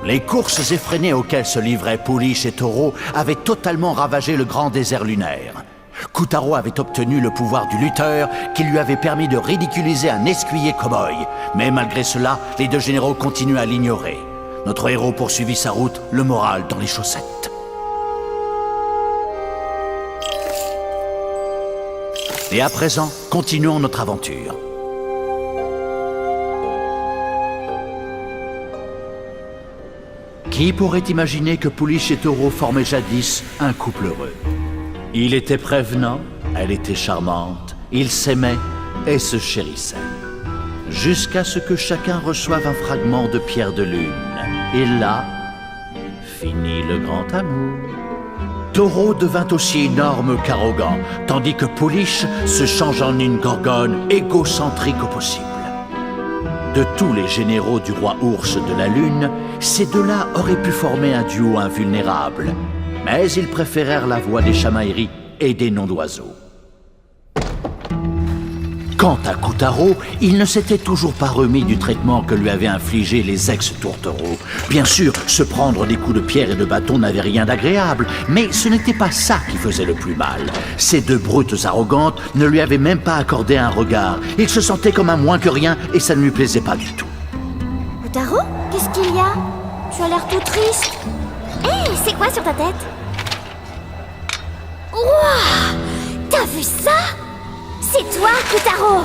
Les courses effrénées auxquelles se livraient Poulich et Toro avaient totalement ravagé le grand désert lunaire. Kutaro avait obtenu le pouvoir du lutteur qui lui avait permis de ridiculiser un escuyer cow-boy. Mais malgré cela, les deux généraux continuaient à l'ignorer. Notre héros poursuivit sa route, le moral dans les chaussettes. Et à présent, continuons notre aventure. Qui pourrait imaginer que Poulich et Toro formaient jadis un couple heureux? Il était prévenant, elle était charmante, ils s'aimaient et se chérissaient. Jusqu'à ce que chacun reçoive un fragment de pierre de lune. Et là, finit le grand amour. Toro devint aussi énorme qu'arrogant, tandis que Poulich se change en une gorgone égocentrique au possible. De tous les généraux du roi ours de la lune, ces deux-là auraient pu former un duo invulnérable. Mais ils préférèrent la voix des chamailleries et des noms d'oiseaux. Quant à Kutaro, il ne s'était toujours pas remis du traitement que lui avaient infligé les ex-tourtereaux. Bien sûr, se prendre des coups de pierre et de bâton n'avait rien d'agréable, mais ce n'était pas ça qui faisait le plus mal. Ces deux brutes arrogantes ne lui avaient même pas accordé un regard. Il se sentait comme un moins que rien et ça ne lui plaisait pas du tout. Kutaro, qu'est-ce qu'il y a? Tu as l'air tout triste. Hé, c'est quoi sur ta tête? Wouah! T'as vu ça? C'est toi, Kutaro!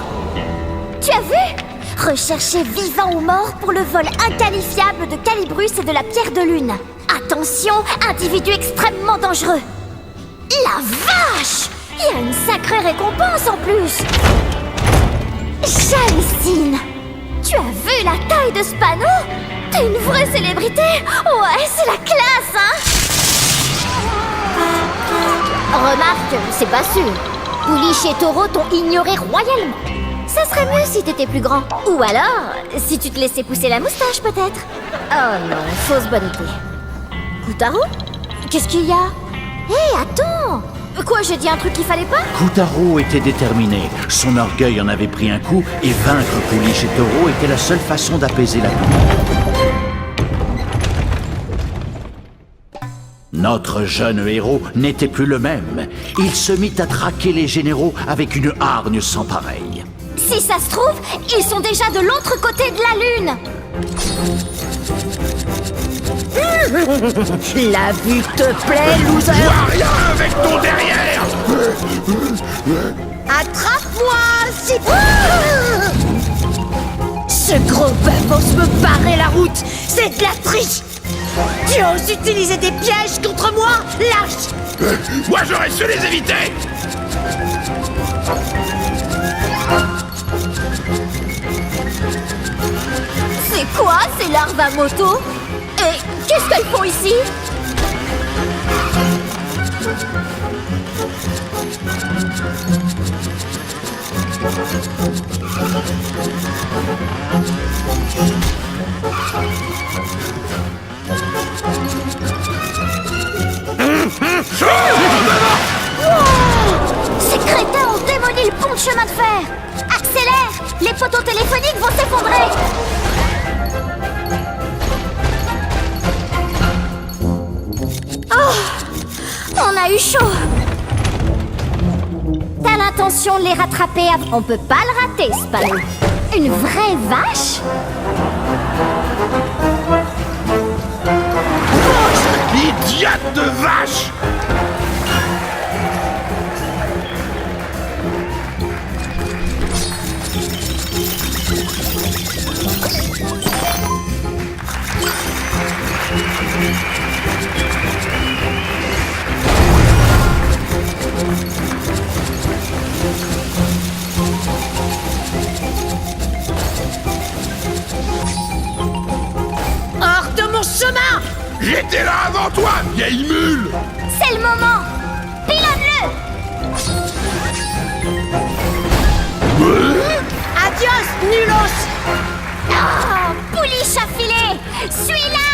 Tu as vu? Recherché vivant ou mort pour le vol inqualifiable de Calibrus et de la pierre de lune. Attention, individu extrêmement dangereux. La vache! Il y a une sacrée récompense en plus! J'hallucine! Tu as vu la taille de ce panneau? T'es une vraie célébrité! Ouais, c'est la classe, hein! Remarque, c'est pas sûr. Poulich et Toro t'ont ignoré royalement. Ça serait mieux si t'étais plus grand. Ou alors, si tu te laissais pousser la moustache, peut-être. Oh non, fausse bonne idée. Kutaro? Qu'est-ce qu'il y a? Hé, attends! Quoi, j'ai dit un truc qu'il fallait pas? Kutaro était déterminé. Son orgueil en avait pris un coup et vaincre Poulich et Toro était la seule façon d'apaiser la douleur. Notre jeune héros n'était plus le même. Il se mit à traquer les généraux avec une hargne sans pareille. Si ça se trouve, ils sont déjà de l'autre côté de la lune. La vue te plaît, loser? Je vois rien avec ton derrière. Attrape-moi, si... Ce gros bœuf ose me barrer la route. C'est de la triche. Tu oses utiliser des pièges contre moi? Lâche! Moi, j'aurais su les éviter. C'est quoi ces larves à moto? Et qu'est-ce qu'elles font ici? Ces crétins ont démoli le pont de chemin de fer! Accélère! Les poteaux téléphoniques vont s'effondrer! Oh! On a eu chaud! T'as l'intention de les rattraper avant... On peut pas le rater, ce panneau! Une vraie vache? Idiote de vache! Hors de mon chemin! J'étais là avant toi, vieille mule! C'est le moment! Pilote-le! Adios, nulos! Oh! Poulich affilé! Suis-la!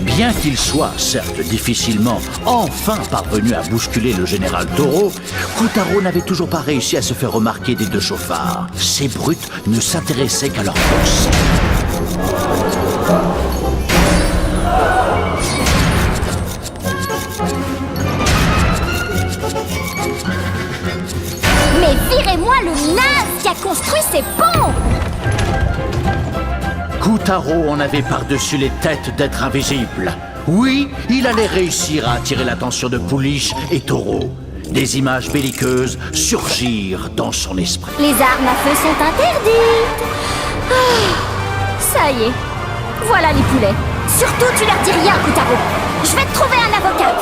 Bien qu'il soit, certes difficilement, enfin parvenu à bousculer le général Toro, Kutaro n'avait toujours pas réussi à se faire remarquer des deux chauffards. Ces brutes ne s'intéressaient qu'à leur force. Kotaro en avait par-dessus les têtes d'être invisible. Oui, il allait réussir à attirer l'attention de Poulich et Taureau. Des images belliqueuses surgirent dans son esprit. Les armes à feu sont interdites. Ah, ça y est. Voilà les poulets. Surtout, tu leur dis rien, Kotaro. Je vais te trouver un avocat.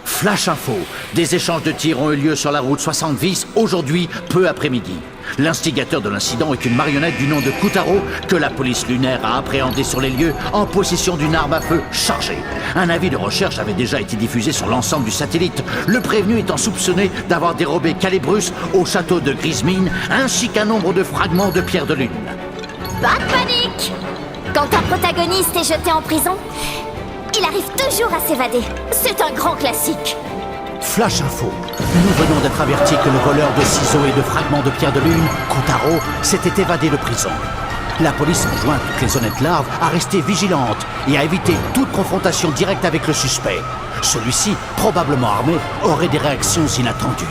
Flash info. Des échanges de tirs ont eu lieu sur la route 70 aujourd'hui, peu après-midi. L'instigateur de l'incident est une marionnette du nom de Kotaro que la police lunaire a appréhendé sur les lieux en possession d'une arme à feu chargée. Un avis de recherche avait déjà été diffusé sur l'ensemble du satellite, le prévenu étant soupçonné d'avoir dérobé Calibrus au château de Grismine ainsi qu'un nombre de fragments de pierre de lune. Pas de panique. Quand un protagoniste est jeté en prison, il arrive toujours à s'évader. C'est un grand classique. Flash info. Nous venons d'être avertis que le voleur de ciseaux et de fragments de pierre de lune, Kotaro, s'était évadé de prison. La police enjoint toutes les honnêtes larves à rester vigilantes et à éviter toute confrontation directe avec le suspect. Celui-ci, probablement armé, aurait des réactions inattendues.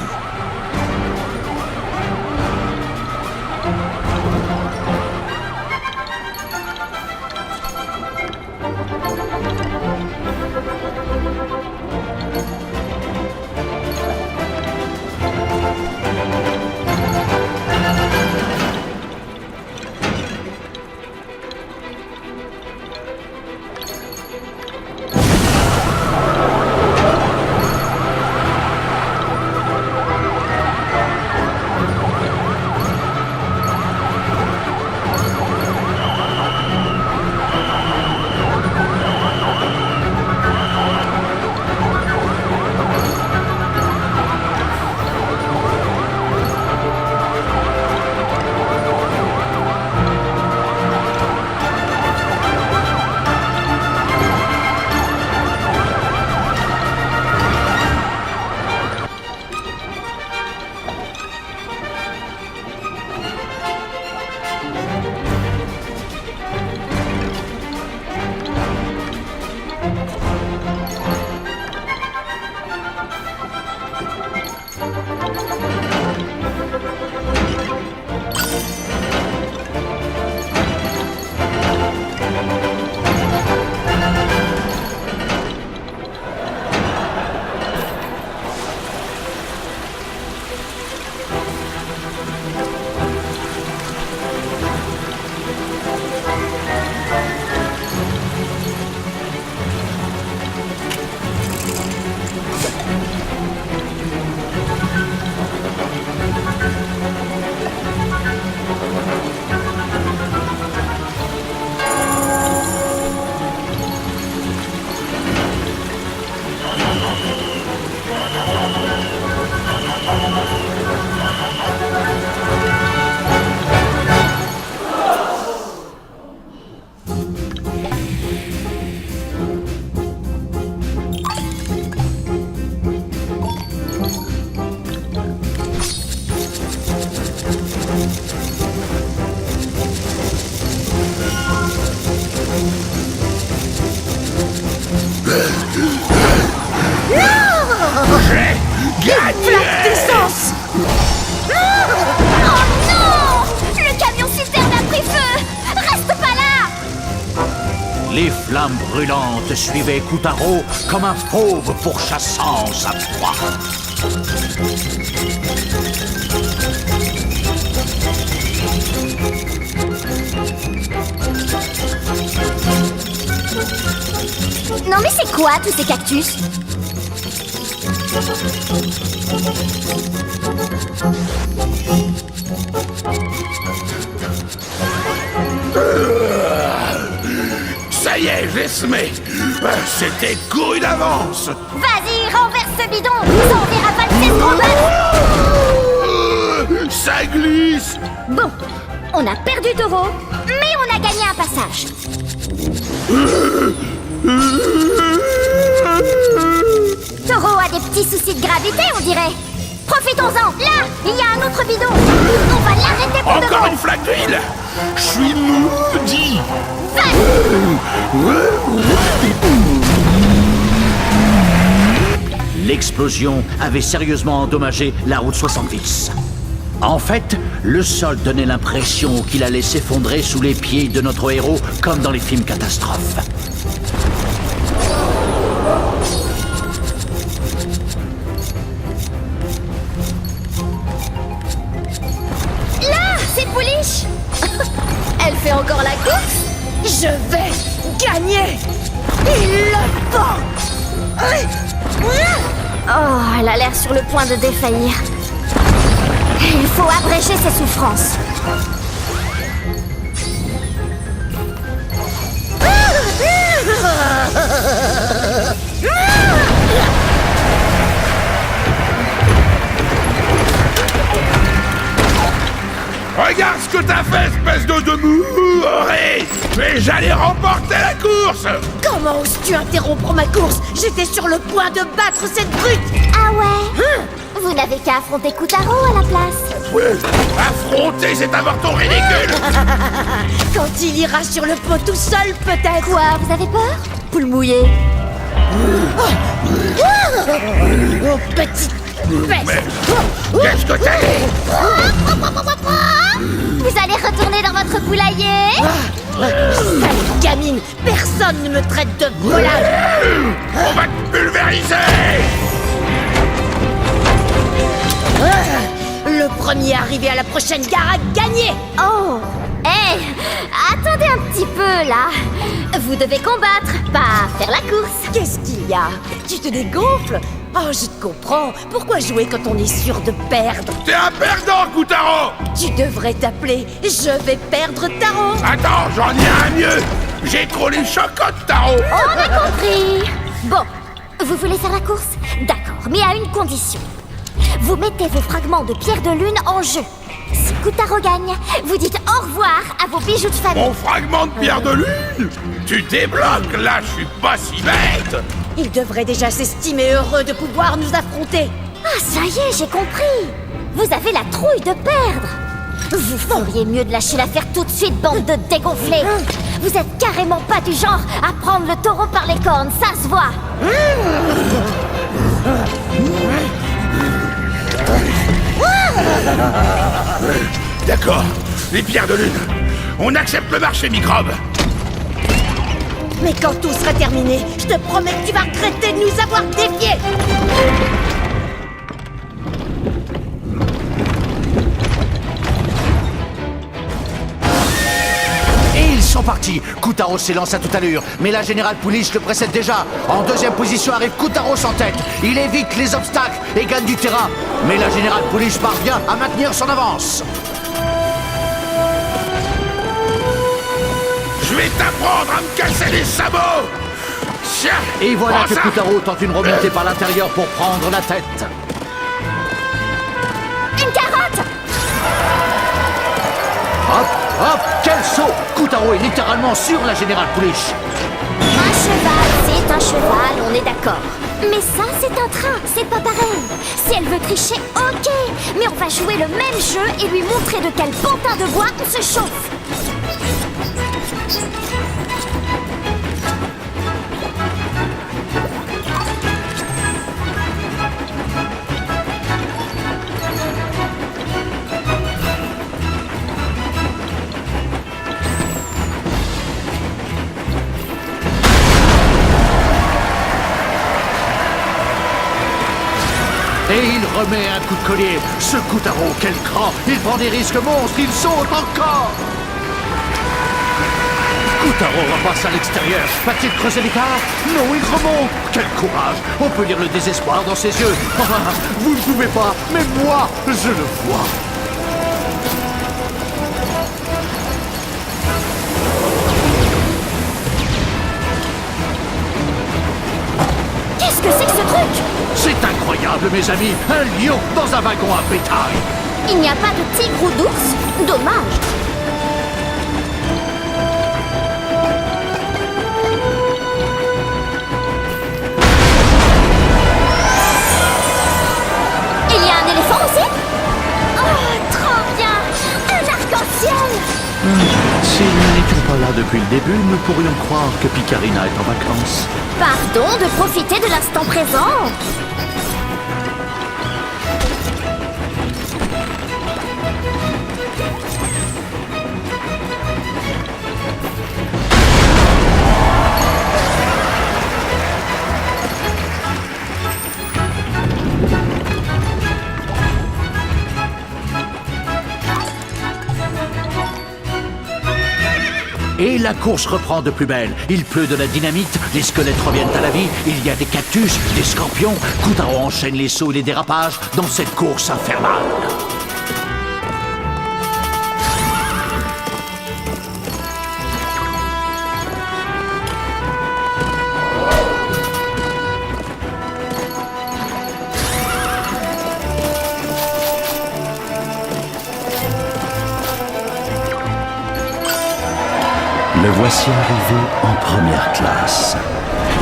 Les flammes brûlantes suivaient Kotaro comme un fauve pourchassant sa proie. Non mais c'est quoi tous ces cactus? Ça y est, je les semé. C'était couru d'avance. Vas-y, renverse ce bidon. Ça enverra pas de ces gros bœufs. Ça glisse. Bon, on a perdu Taureau, mais on a gagné un passage. Taureau a des petits soucis de gravité, on dirait. Profitons-en. Là, il y a un autre bidon. On va l'arrêter pour de Encore bon. une flaque d'huile. Je suis maudit. L'explosion avait sérieusement endommagé la route 70. En fait, le sol donnait l'impression qu'il allait s'effondrer sous les pieds de notre héros, comme dans les films catastrophes. Là, c'est Pouliche. Elle fait encore la course. Je vais gagner. Il le faut. Oh, elle a l'air sur le point de défaillir. Il faut abréger ses souffrances. Regarde ce que t'as fait, espèce de mouré! Mais j'allais remporter la course! Comment oses-tu interrompre ma course? J'étais sur le point de battre cette brute. Ah ouais? Vous n'avez qu'à affronter Kutaro à la place. Ouais, affronter cet avorton ridicule! Quand il ira sur le pot tout seul, peut-être. Quoi, vous avez peur? Poule mouillée. Oh, petite peste. Qu'est-ce que t'as dit? Vous allez retourner dans votre poulailler? Sale gamine, personne ne me traite de volage. On va te pulvériser! Le premier arrivé à la prochaine gare a gagné. Oh! Hé! Attendez un petit peu, là. Vous devez combattre, pas faire la course. Qu'est-ce qu'il y a? Tu te dégonfles? Oh, je te comprends. Pourquoi jouer quand on est sûr de perdre? T'es un perdant, Kutaro! Tu devrais t'appeler Je vais perdre Taro. Attends, j'en ai un mieux! J'ai trop les chocottes, Taro! On a compris! Bon, vous voulez faire la course? D'accord, mais à une condition. Vous mettez vos fragments de pierre de lune en jeu. Si Kutaro gagne, vous dites au revoir à vos bijoux de famille. Mon fragment de pierre de lune! Tu débloques, là, je suis pas si bête! Il devrait déjà s'estimer heureux de pouvoir nous affronter. Ah, ça y est, j'ai compris. Vous avez la trouille de perdre. Vous feriez mieux de lâcher l'affaire tout de suite, bande de dégonflés. Vous êtes carrément pas du genre à prendre le taureau par les cornes, ça se voit. D'accord, les pierres de lune. On accepte le marché microbe. Mais quand tout sera terminé, je te promets que tu vas regretter de nous avoir défiés. Et ils sont partis. Kutaro s'élance à toute allure, mais la générale Pouliche le précède déjà. En deuxième position arrive Kutaro sans tête. Il évite les obstacles et gagne du terrain. Mais la générale Pouliche parvient à maintenir son avance. Je vais t'apprendre à me casser les sabots! Tiens! Et voilà prends que ça. Kutaro tente une remontée par l'intérieur pour prendre la tête. Une carotte! Hop, hop, quel saut! Kutaro est littéralement sur la générale Pouliche. Un cheval, c'est un cheval, on est d'accord. Mais ça, c'est un train, c'est pas pareil. Si elle veut tricher, ok. Mais on va jouer le même jeu et lui montrer de quel pantin de bois on se chauffe. Et il remet un coup de collier. Ce Kutaro, quel cran! Il prend des risques monstres, il saute encore! Kutaro repasse à l'extérieur. Va-t-il creuser l'écart? Non, il remonte! Quel courage! On peut lire le désespoir dans ses yeux. Ah, vous ne pouvez pas, mais moi, je le vois. Qu'est-ce que c'est que ce truc? C'est incroyable, mes amis! Un lion dans un wagon à bétail! Il n'y a pas de tigre ou d'ours? Dommage. Il y a un éléphant aussi? Oh, trop bien! Un arc-en-ciel! Si nous n'étions pas là depuis le début, nous pourrions croire que Picarina est en vacances. Pardon de profiter de l'instant présent. Et la course reprend de plus belle. Il pleut de la dynamite, les squelettes reviennent à la vie, il y a des cactus, des scorpions. Kotaro enchaîne les sauts et les dérapages dans cette course infernale. Le voici arrivé en première classe.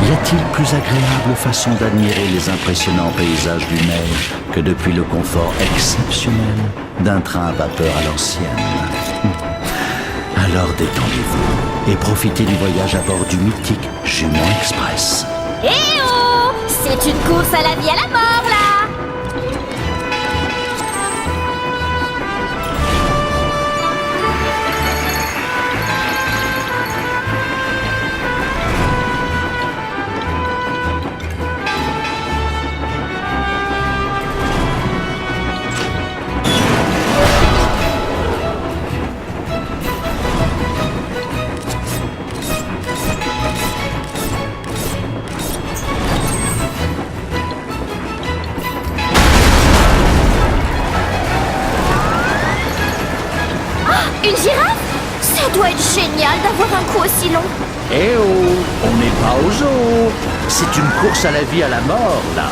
Y a-t-il plus agréable façon d'admirer les impressionnants paysages du neige que depuis le confort exceptionnel d'un train à vapeur à l'ancienne? Alors détendez-vous et profitez du voyage à bord du mythique Jument Express. Eh oh! C'est une course à la vie à la mort, là! Une girafe? Ça doit être génial d'avoir un cou aussi long. Eh oh, on n'est pas au zoo. C'est une course à la vie à la mort, là.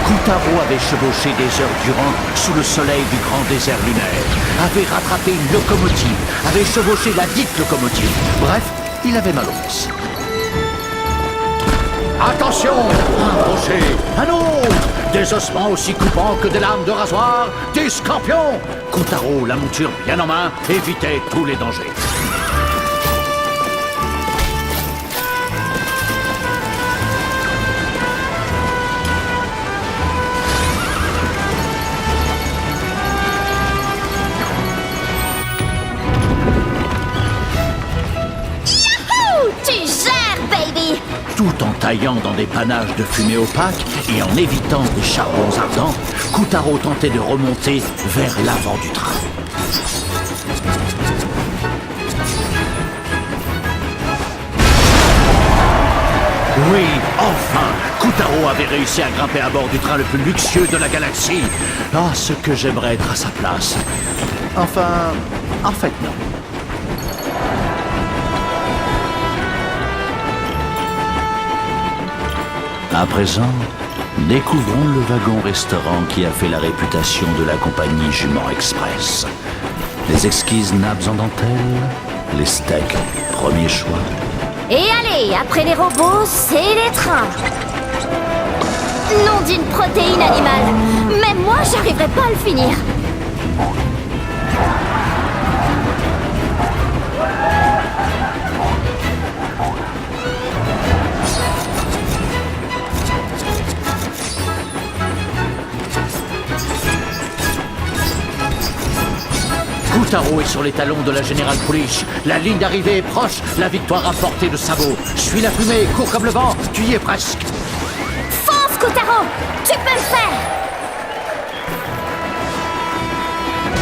Kotaro avait chevauché des heures durant sous le soleil du grand désert lunaire, avait rattrapé une locomotive, avait chevauché la dite locomotive. Bref, il avait mal aux fesses. Attention! Un rocher, un autre! Des ossements aussi coupants que des lames de rasoir, des scorpions! Kotaro, la monture bien en main, évitait tous les dangers. Tout en taillant dans des panaches de fumée opaque et en évitant des charbons ardents, Kotaro tentait de remonter vers l'avant du train. Oui, enfin, Kotaro avait réussi à grimper à bord du train le plus luxueux de la galaxie. Ah, ce que j'aimerais être à sa place. Enfin, en fait, non. À présent, découvrons le wagon-restaurant qui a fait la réputation de la compagnie Jument Express. Les exquises nappes en dentelle, les steaks, premier choix. Et allez, après les robots, c'est les trains. Nom d'une protéine animale. Même moi, j'arriverai pas à le finir. Kotaro est sur les talons de la General Police. La ligne d'arrivée est proche, la victoire à portée de sabot. Suis la fumée, cours comme le vent, tu y es presque. Fonce, Kotaro! Tu peux le faire!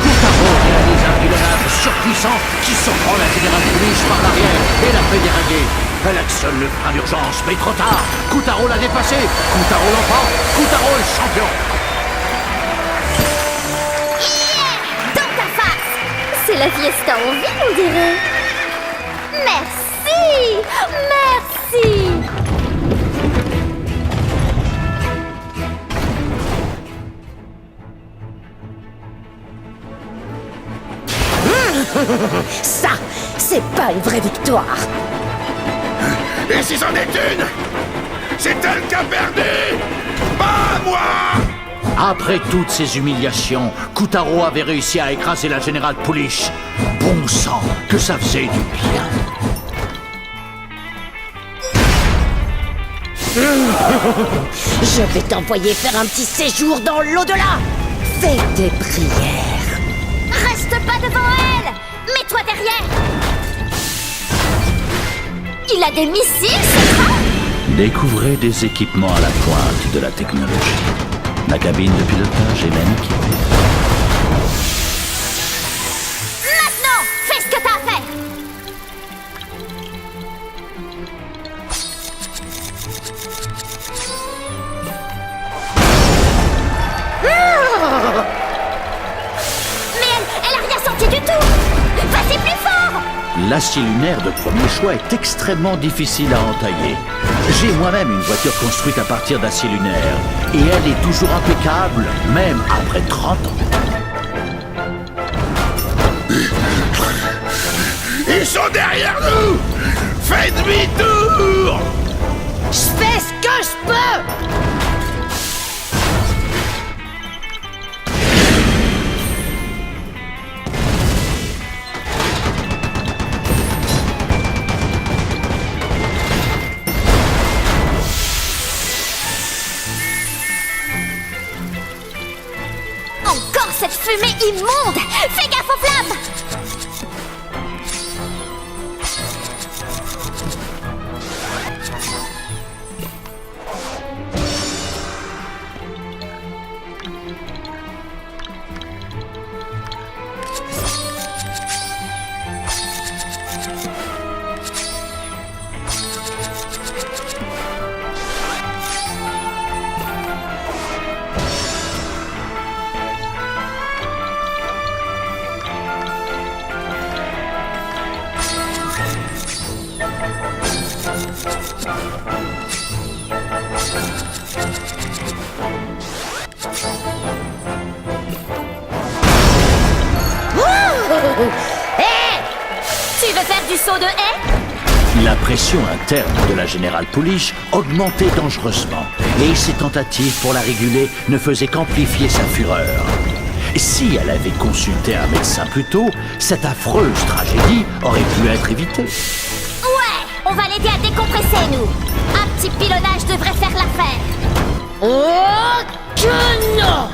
Kotaro réalise un pilonnage surpuissant qui surprend la General Police par l'arrière et la fait dérailler. Elle actionne le frein d'urgence, mais trop tard. Kotaro l'a dépassé. Kotaro l'emporte. Kotaro est champion. C'est la fiesta en ville, on dirait. Merci! Merci! Ça, c'est pas une vraie victoire. Et si c'en est une, c'est elle qui a perdu, pas moi! Après toutes ces humiliations, Kotaro avait réussi à écraser la General Police. bon sang, que ça faisait du bien. Je vais t'envoyer faire un petit séjour dans l'au-delà. Fais tes prières. Reste pas devant elle! Mets-toi derrière! Il a des missiles, ce train? Découvrez des équipements à la pointe de la technologie. La cabine de pilotage est même équipée. Maintenant, fais ce que t'as à faire! Mais elle a rien senti du tout! Vas-y plus fort! L'acier lunaire de premier choix est extrêmement difficile à entailler. J'ai moi-même une voiture construite à partir d'acier lunaire, et elle est toujours impeccable, même après 30 ans. Ils sont derrière nous! Fais demi-tour! Je fais ce que je peux. Encore cette fumée immonde! Fais gaffe aux flammes! Tu veux faire du saut de haie? La pression interne de la générale Pouliche augmentait dangereusement, et ses tentatives pour la réguler ne faisaient qu'amplifier sa fureur. Si elle avait consulté un médecin plus tôt, cette affreuse tragédie aurait pu être évitée. Ouais! On va l'aider à décompresser, nous! Un petit pilonnage devrait faire l'affaire! Oh que non.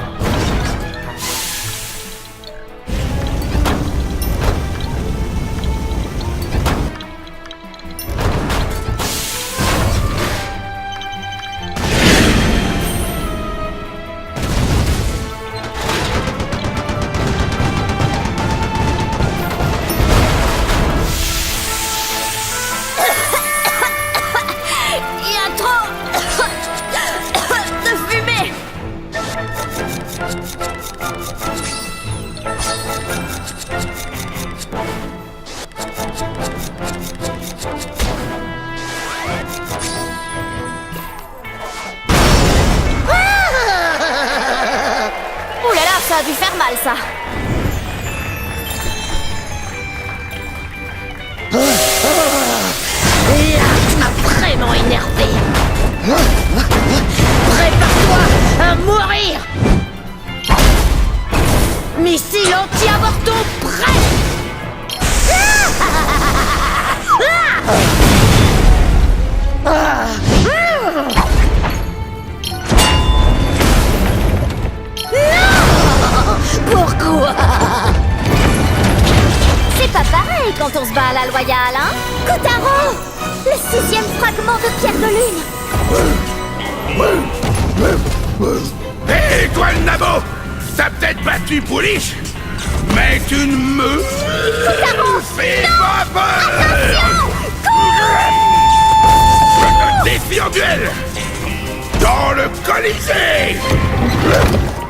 Il y a trop de fumée! Ouh là là, ça a dû faire mal, ça! Là, tu m'as vraiment énervé. Prépare-toi à mourir. Missile anti-avorton prêt. Non. Pourquoi? C'est pas pareil quand on se bat à la loyale, hein? Kotaro! Le 6e fragment de pierre de lune! Hé, toi le nabo! T'as peut-être battu Pouliche, mais tu ne me fais pas peur! Je te défie en duel! Dans le Colisée!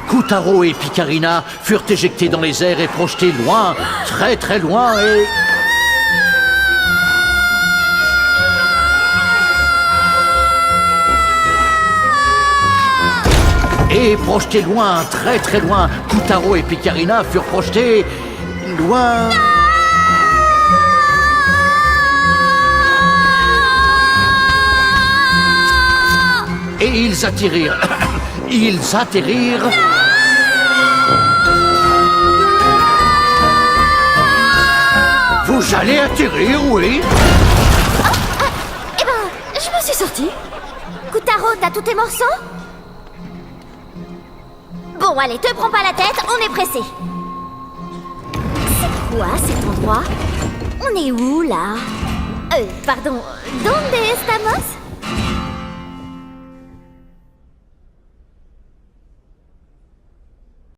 Kotaro et Picarina furent éjectés dans les airs et projetés loin, très très loin et projetés loin, très très loin. Kotaro et Picarina furent projetés loin. Et ils atterrirent. Ils atterrirent. Vous allez atterrir, oui. Eh ben, je me suis sortie. Kutaro, t'as tous tes morceaux? Bon, allez, te prends pas la tête, on est pressé. C'est quoi cet endroit? On est où, là? Pardon, ¿dónde estamos?